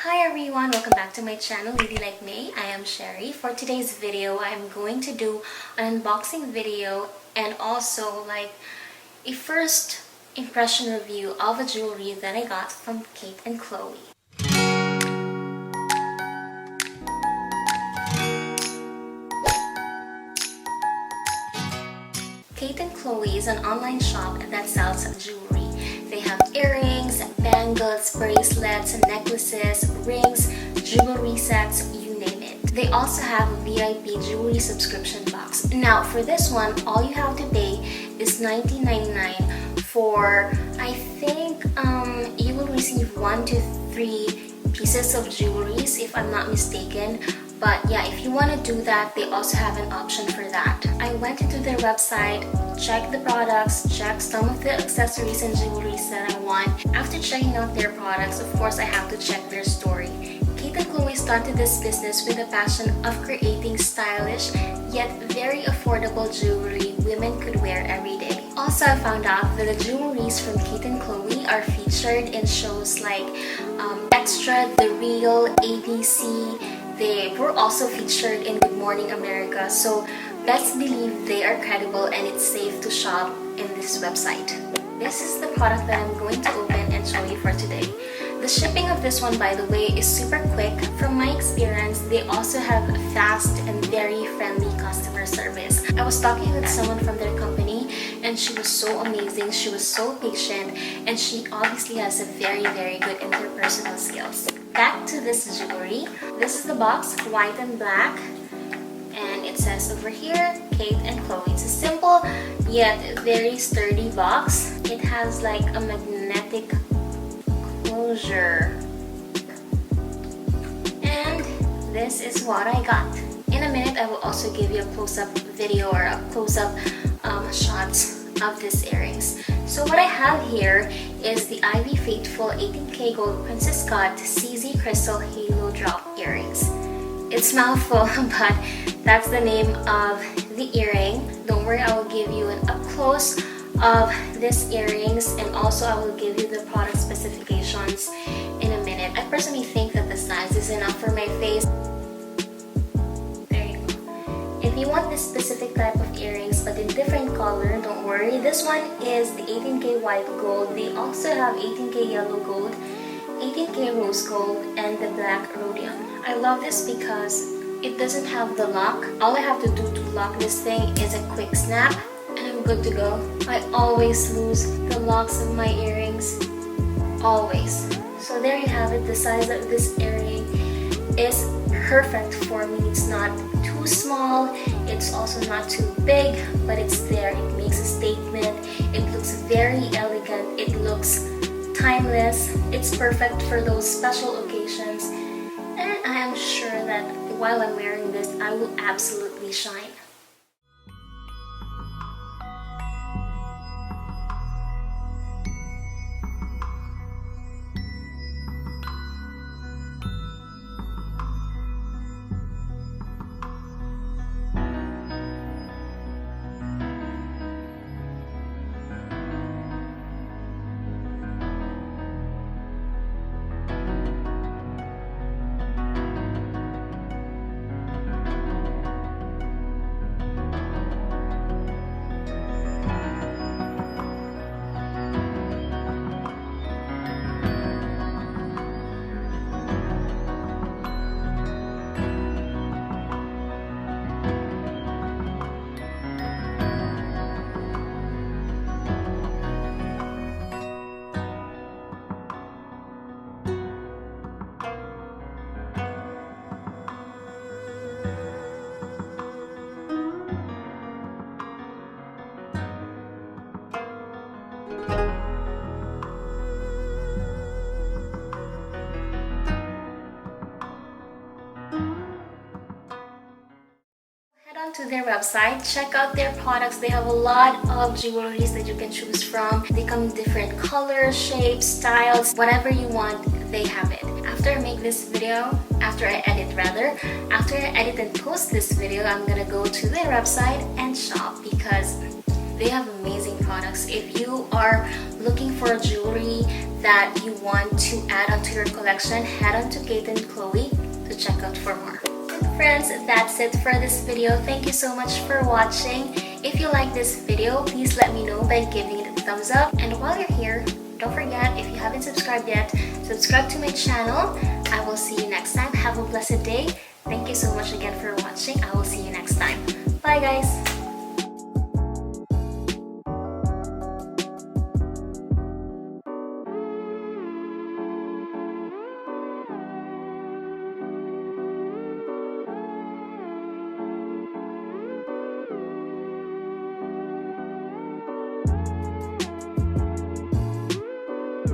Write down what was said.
Hi everyone, welcome back to my channel, Lady Like May. I am Sherry. For today's video, I'm going to do an unboxing video and also like a first impression review of a jewelry that I got from Cate and Chloe. Cate and Chloe is an online shop that sells jewelry. They have earrings, bangles, bracelets, necklaces, rings, jewelry sets, you name it. They also have a VIP jewelry subscription box. Now for this one, all you have to pay is $19.99 for, I think you will receive 1 to 3 pieces of jewelries if I'm not mistaken. But yeah, if you want to do that, they also have an option for that. I went into their website, checked the products, checked some of the accessories and jewelries that I want. After checking out their products, of course, I have to check their story. Cate and Chloe started this business with a passion of creating stylish yet very affordable jewelry women could wear every day. Also, I found out that the jewelries from Cate and Chloe are featured in shows like Extra, The Real, ABC. They were also featured in Good Morning America, so best believe they are credible and it's safe to shop in this website. This is the product that I'm going to open and show you for today. The shipping of this one, by the way, is super quick. From my experience, they also have fast and very friendly customer service. I was talking with someone from their company and she was so amazing, she was so patient, and she obviously has a very good interpersonal skills. Back to this jewelry. This is the box, white and black, and it says over here, Cate and Chloe. It's a simple yet very sturdy box. It has like a magnetic closure. And this is what I got. In a minute, I will also give you a close-up video or a close-up shots of these earrings. So what I have here is the Ivy Faithful 18K Gold Princess Cut CZ Crystal Halo Drop Earrings. It's mouthful, but that's the name of the earring. Don't worry, I will give you an up-close of these earrings, and also I will give you the product specifications in a minute. I personally think that the size is enough for my face. There you go. If you want this specific type of earrings but in different color, don't worry. This one is the 18K white gold. They also have 18K yellow gold, 18K rose gold, and the black rhodium. I love this because it doesn't have the lock. All I have to do to lock this thing is a quick snap and I'm good to go. I always lose the locks of my earrings. Always. So there you have it. The size of this earring is perfect for me. It's not too small, it's also not too big, but it's there. It makes a statement. It looks very elegant. It looks timeless. It's perfect for those special occasions, and I am sure that while I'm wearing this, I will absolutely shine. To their website, check out their products. They have a lot of jewelries that you can choose from. They come in different colors, shapes, styles, whatever you want, they have it. After I edit and post this video, I'm gonna go to their website and shop because They have amazing products. If you are looking for jewelry that you want to add onto your collection, head on to Cate and Chloe to check out for more. Friends, that's it for this video. Thank you so much for watching. If you like this video, please let me know by giving it a thumbs up. And while you're here, don't forget, if you haven't subscribed yet, subscribe to my channel. I will see you next time. Have a blessed day. Thank you so much again for watching. I will see you next time. Bye guys!